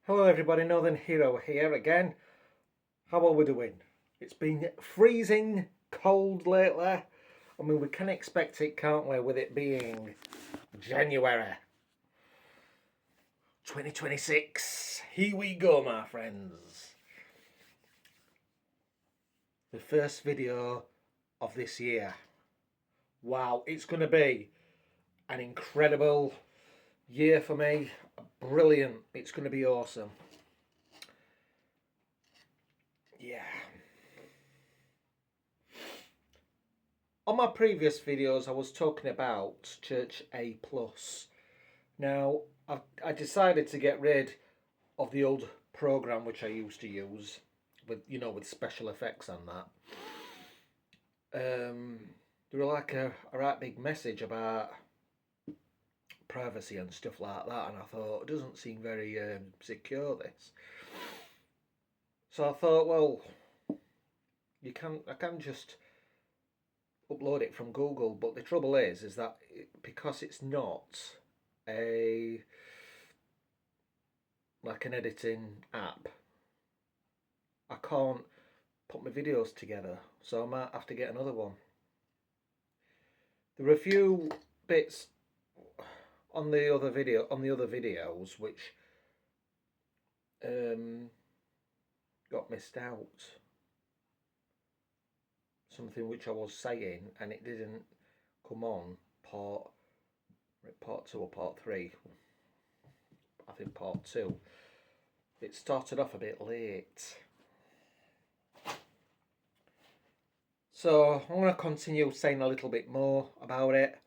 Hello everybody, Northern Hero here again. How are we doing? It's been freezing cold lately. I mean, we can expect it, can't we, with it being January 2026. Here we go, my friends. The first video of this year. Wow, it's going to be an incredible year for me. Brilliant. It's going to be awesome. Yeah. On my previous videos, I was talking about Church A+. Now, I decided to get rid of the old program which I used to use with special effects and that. There were like a right big message about privacy and stuff like that, and I thought it doesn't seem very secure, this. So I thought, well, I can just upload it from Google, but the trouble is that because it's not like an editing app, I can't put my videos together, so I might have to get another one. There are a few bits on the other videos which got missed out. Something which I was saying and it didn't come on part 2 or part 3. I think part 2. It started off a bit late. So I'm going to continue saying a little bit more about it.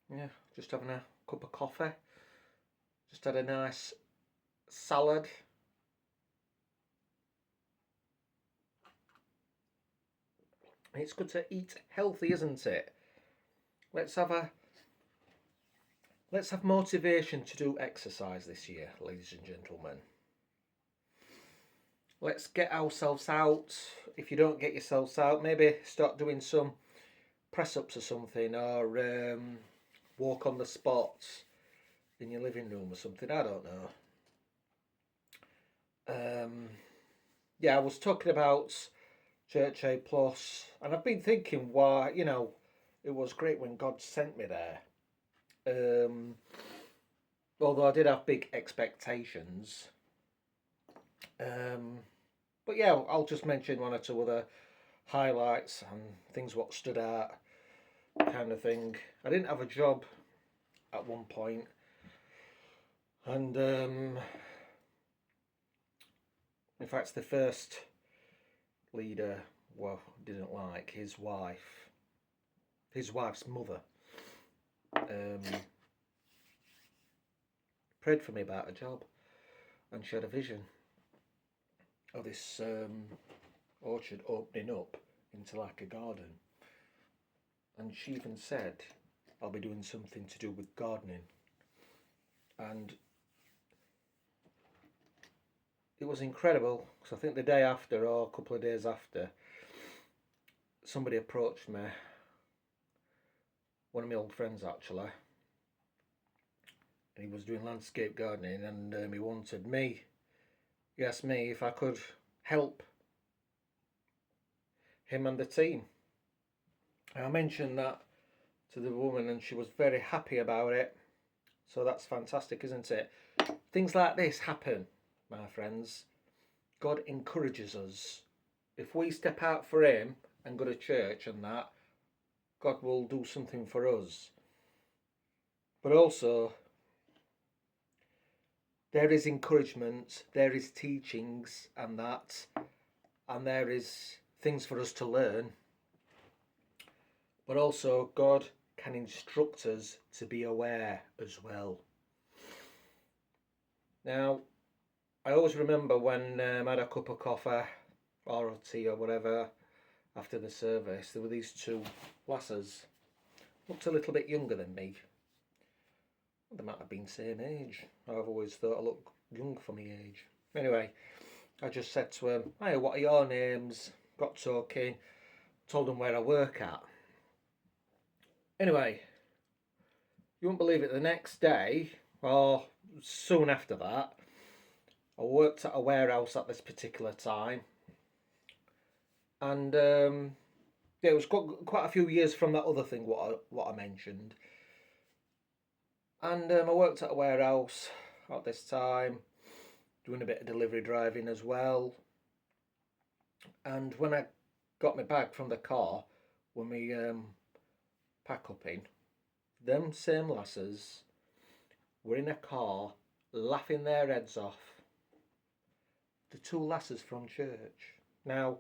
Yeah, just having a cup of coffee. Just had a nice salad. It's good to eat healthy, isn't it? Let's have motivation to do exercise this year, ladies and gentlemen. Let's get ourselves out. If you don't get yourselves out, maybe start doing some press-ups or something, or walk on the spots in your living room or something. I don't know. Yeah, I was talking about Church A+, and I've been thinking why, it was great when God sent me there. Although I did have big expectations. But yeah, I'll just mention one or two other highlights and things what stood out, kind of thing. I didn't have a job at one point, and in fact the first leader didn't like his wife's mother prayed for me about a job, and she had a vision of this orchard opening up into like a garden, and she even said I'll be doing something to do with gardening. And it was incredible, because I think the day after or a couple of days after, somebody approached me, one of my old friends actually, and he was doing landscape gardening, and he asked me if I could help him and the team. And I mentioned that to the woman and she was very happy about it. So that's fantastic, isn't it? Things like this happen, my friends. God encourages us. If we step out for him and go to church and that, God will do something for us. But also, there is encouragement, there is teachings and that, and there is things for us to learn. But also, God can instruct us to be aware as well. Now, I always remember when I had a cup of coffee or tea or whatever after the service, there were these two lasses, looked a little bit younger than me. They might have been the same age. I've always thought I look young for my age. Anyway, I just said to them, "Hey, what are your names?" Got talking, told them where I work at. Anyway, you won't believe it, the next day or soon after that, I worked at a warehouse at this particular time, and yeah, it was quite a few years from that other thing what I mentioned, and I worked at a warehouse at this time, doing a bit of delivery driving as well, and when I got my bag from the car, when we pack up in, them same lasses were in a car laughing their heads off. The two lasses from church. Now,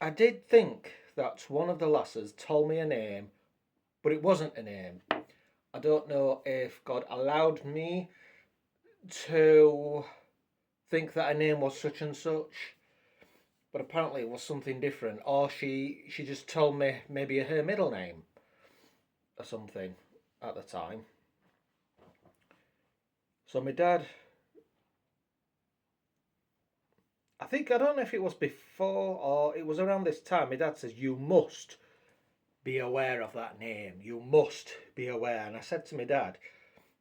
I did think that one of the lasses told me a name, but it wasn't a name. I don't know if God allowed me to think that her name was such and such, but apparently it was something different. Or she just told me maybe her middle name or something at the time. So my dad, I don't know if it was before or it was around this time, my dad says, "You must be aware of that name. You must be aware." And I said to my dad,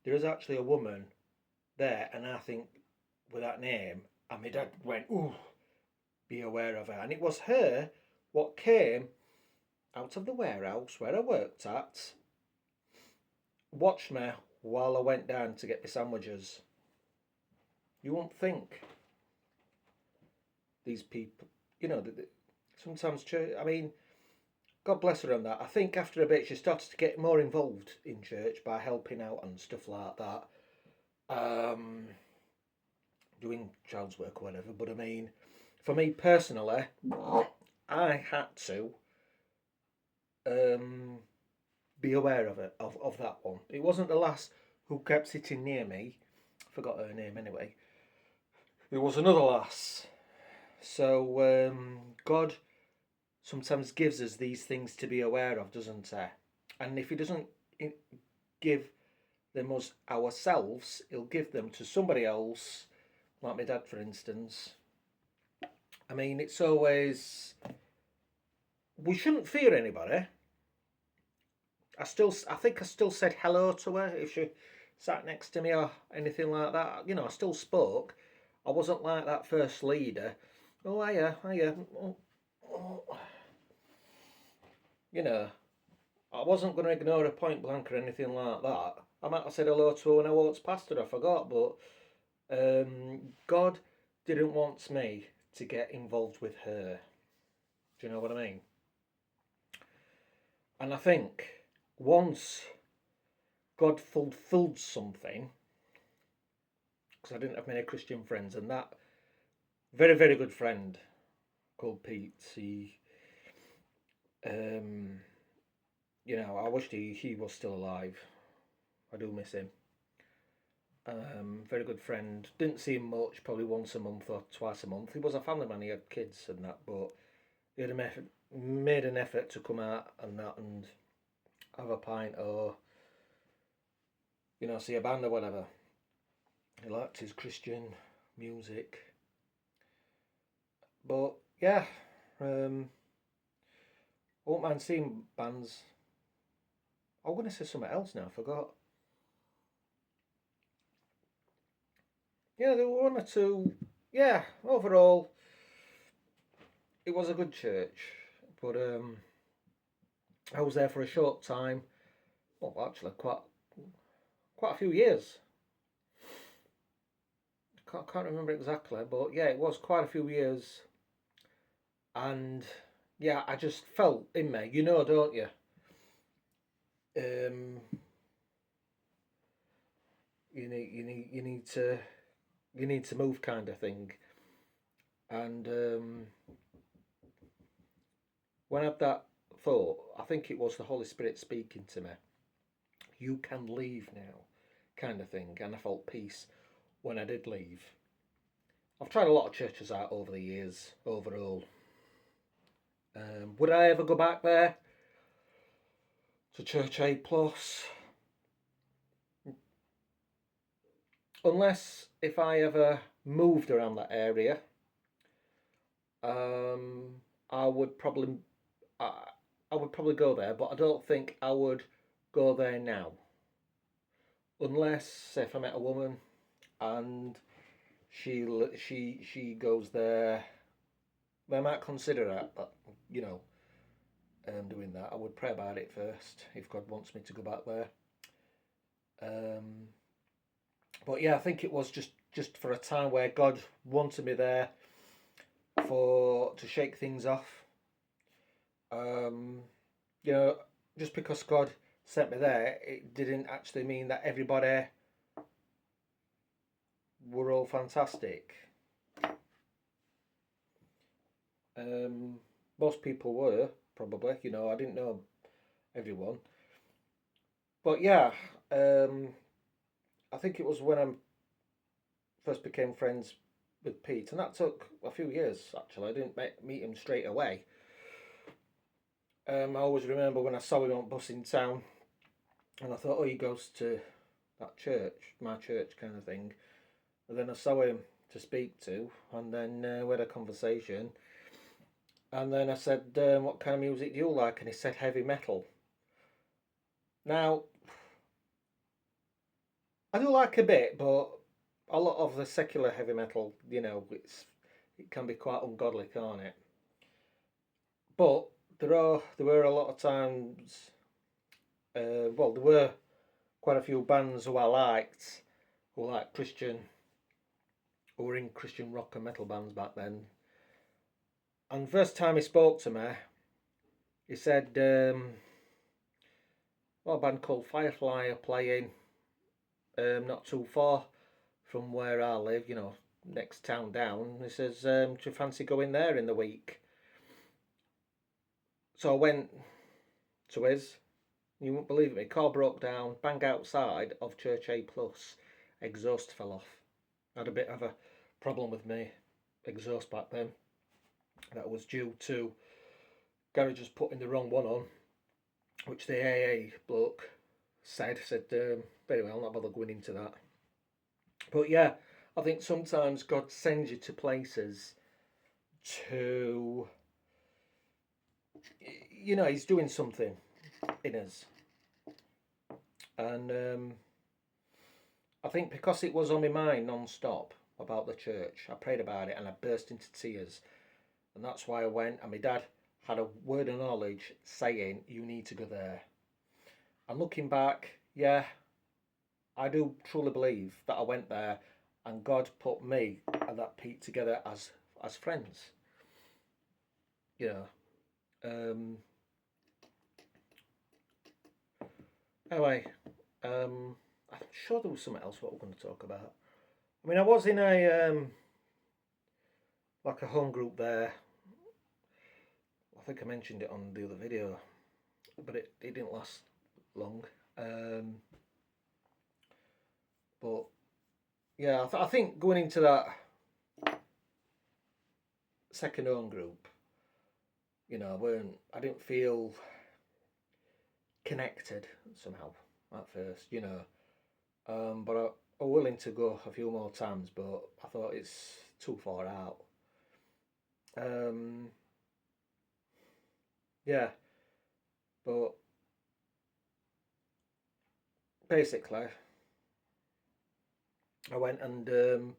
"There is actually a woman there, and I think with that name." And my dad went, "Ooh, be aware of her." And it was her what came out of the warehouse where I worked at, watched me while I went down to get my sandwiches. You won't think these people, you know, sometimes church. I mean, God bless her on that. I think after a bit she started to get more involved in church by helping out and stuff like that. Doing child's work or whatever. But I mean, for me personally, I had to be aware of it, of that one. It wasn't the lass who kept sitting near me. I forgot her name anyway. It was another lass. So God sometimes gives us these things to be aware of, doesn't he? And if he doesn't give them us ourselves, he'll give them to somebody else, like my dad, for instance. I mean, it's always, we shouldn't fear anybody. I think I still said hello to her if she sat next to me or anything like that. You know, I still spoke. I wasn't like that first leader. Oh, hiya, hiya. You know, I wasn't going to ignore her point blank or anything like that. I might have said hello to her when I walked past her, I forgot, but God didn't want me to get involved with her. Do you know what I mean? And I think once God fulfilled something, because I didn't have many Christian friends, and that very, very good friend called Pete, you know, I wished he was still alive. I do miss him. Very good friend. Didn't see him much, probably once a month or twice a month. He was a family man, he had kids and that, but he had made an effort to come out and that and have a pint or, you know, see a band or whatever. He liked his Christian music. But yeah, I won't mind seeing bands. I'm going to say something else now, I forgot. Yeah, there were one or two. Yeah, overall, it was a good church. But I was there for a short time. Well, actually, quite a few years. Can't remember exactly, but yeah, it was quite a few years. And yeah, I just felt in me, you know, don't you? Um, you need to move, kind of thing. And when I had that thought, I think it was the Holy Spirit speaking to me. You can leave now, kind of thing. And I felt peace when I did leave. I've tried a lot of churches out over the years, overall. Would I ever go back there to Church A Plus? Unless if I ever moved around that area, I would probably I would probably go there, but I don't think I would go there now. unless if I met a woman and she goes there, I might consider that, but you know, doing that. I would pray about it first if God wants me to go back there. Um, but yeah, I think it was just for a time where God wanted me there for to shake things off. Um, you know, just because God sent me there, it didn't actually mean that everybody were all fantastic. Um, Most people were probably. You know, I didn't know everyone, but yeah, um, I think it was when I first became friends with Pete, and that took a few years actually. I didn't meet him straight away. I always remember when I saw him on bus in town, and I thought, oh, he goes to that church, my church kind of thing. And then I saw him to speak to, and then we had a conversation. And then I said, what kind of music do you like? And he said heavy metal. Now, I do like a bit, but a lot of the secular heavy metal, you know, it can be quite ungodly, can't it? But there were a lot of times. Well, there were quite a few bands who I liked, who were like Christian, who were in Christian rock and metal bands back then. And the first time he spoke to me, he said, well, a band called Firefly are playing not too far from where I live, you know, next town down. He says, do you fancy going there in the week? So I went to his. You won't believe me. Car broke down, bang outside of Church A Plus. Exhaust fell off. I had a bit of a problem with my exhaust back then. That was due to garages putting the wrong one on, which the AA bloke said, very well, I'll not bother going into that. But yeah, I think sometimes God sends you to places to, you know, he's doing something in us. And I think because it was on my mind non-stop about the church, I prayed about it and I burst into tears. And that's why I went, and my dad had a word of knowledge saying, you need to go there. And looking back, yeah, I do truly believe that I went there and God put me and that Pete together as friends. You know. Anyway, I'm sure there was something else what we're going to talk about. I mean, I was in a like a home group there. I think I mentioned it on the other video, but it didn't last long. But yeah, I think going into that second home group, you know, I didn't feel connected somehow at first, you know. But I'm willing to go a few more times, but I thought it's too far out. Yeah, but basically, I went and the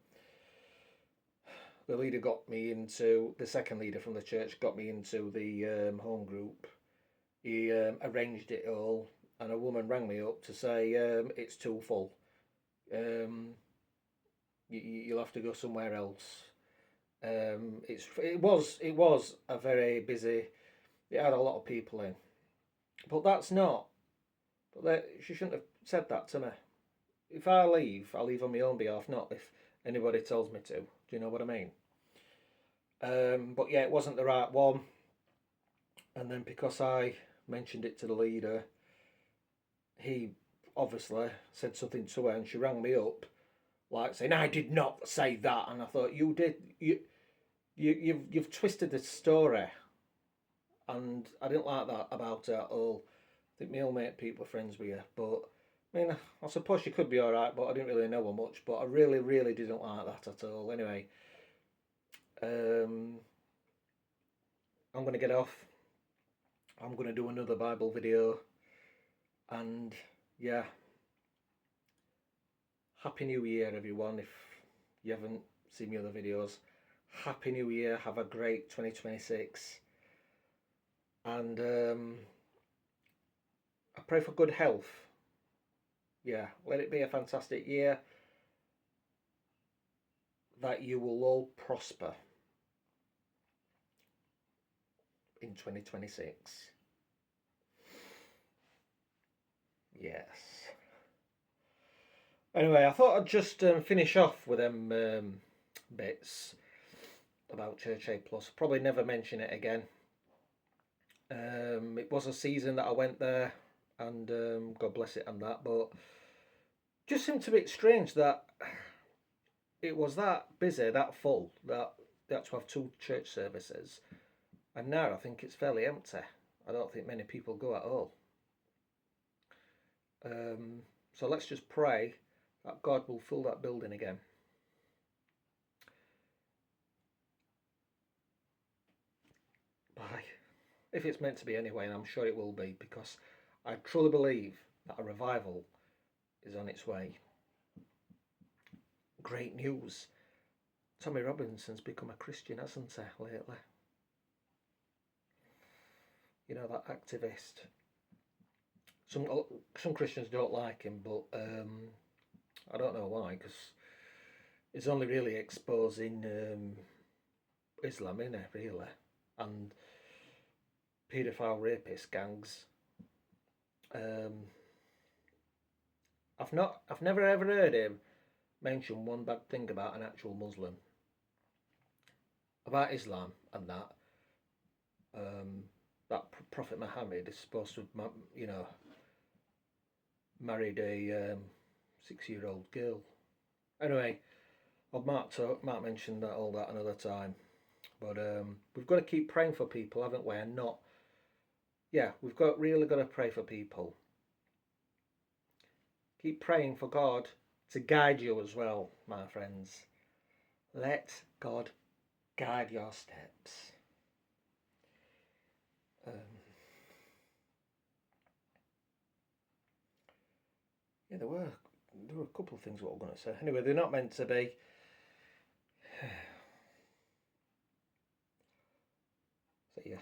leader got me into the second leader from the church got me into the home group. He arranged it all, and a woman rang me up to say it's too full. You'll have to go somewhere else. It was a very busy. It had a lot of people in, but that's not. But she shouldn't have said that to me. If I leave on my own behalf, not if anybody tells me to. Do you know what I mean? But yeah, it wasn't the right one. And then because I mentioned it to the leader, he obviously said something to her, and she rang me up, like saying, "I did not say that." And I thought, "You did. You've twisted the story." And I didn't like that about her at all. I think my old mate people were friends with her, but I mean, I suppose she could be all right, but I didn't really know her much. But I really, really didn't like that at all. Anyway, I'm gonna get off. I'm gonna do another Bible video, and yeah, Happy New Year, everyone. If you haven't seen my other videos, Happy New Year. Have a great 2026. And I pray for good health. Yeah, let it be a fantastic year. That you will all prosper in 2026. Yes. Anyway, I thought I'd just finish off with them bits about Church A Plus. Probably never mention it again. It was a season that I went there, and God bless it and that, but just seemed a bit strange that it was that busy, that full, that they had to have 2 church services, and now I think it's fairly empty. I don't think many people go at all. So let's just pray that God will fill that building again. Bye. If it's meant to be anyway, and I'm sure it will be, because I truly believe that a revival is on its way. Great news. Tommy Robinson's become a Christian, hasn't he, lately? You know, that activist. Some Christians don't like him, but I don't know why, because he's only really exposing Islam, isn't it, really? And paedophile rapist gangs. I've never ever heard him mention one bad thing about an actual Muslim, about Islam, and that Prophet Muhammad is supposed to have, you know, married a 6-year-old girl. Anyway, Mark mentioned all that another time, but we've got to keep praying for people, haven't we? And not, yeah, we've really got to pray for people. Keep praying for God to guide you as well, my friends. Let God guide your steps. Yeah, there were a couple of things what I was going to say. Anyway, they're not meant to be. So yeah.